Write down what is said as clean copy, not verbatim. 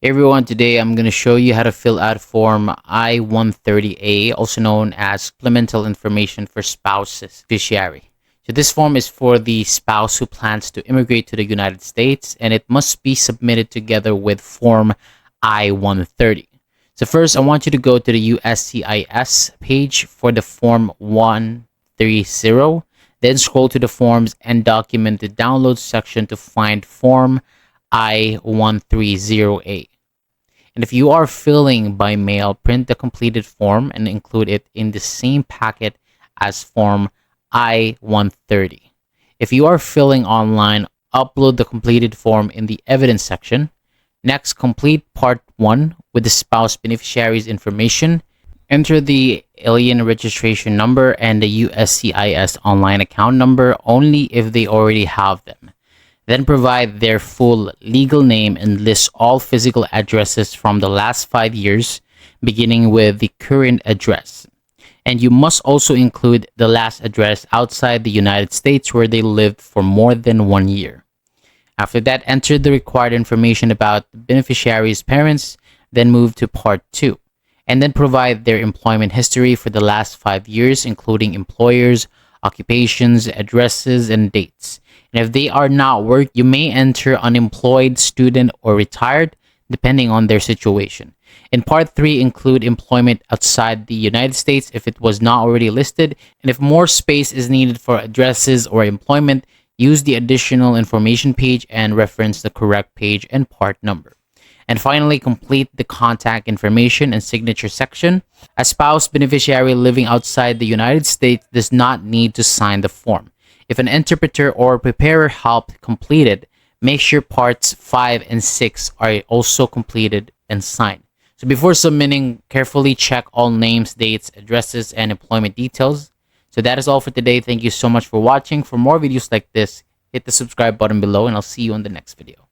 Hey everyone, today I'm going to show you how to fill out Form I-130A, also known as Supplemental Information for Spouse Beneficiary. So this form is for the spouse who plans to immigrate to the United States, and it must be submitted together with Form I-130. So first, I want you to go to the USCIS page for the Form 130, then scroll to the Forms and Documented Downloads section to find Form I-130A. And if you are filling by mail, print the completed form and include it in the same packet as Form I-130. If you are filling online, upload the completed form in the evidence section. Next, complete Part 1 with the spouse beneficiary's information. Enter the alien registration number and the USCIS online account number only if they already have them. Then provide their full legal name and list all physical addresses from the last 5 years, beginning with the current address. And you must also include the last address outside the United States where they lived for more than 1 year. After that, enter the required information about the beneficiary's parents, then move to Part 2. And then provide their employment history for the last 5 years, including employers, occupations, addresses, and dates. And if they are not working, you may enter unemployed, student, or retired, depending on their situation. In Part 3, include employment outside the United States if it was not already listed. And if more space is needed for addresses or employment, use the additional information page and reference the correct page and part number. And finally, complete the contact information and signature section. A spouse beneficiary living outside the United States does not need to sign the form. If an interpreter or preparer helped complete it, make sure parts 5 and 6 are also completed and signed. So before submitting, carefully check all names, dates, addresses, and employment details. So that is all for today. Thank you so much for watching. For more videos like this, hit the subscribe button below, and I'll see you on the next video.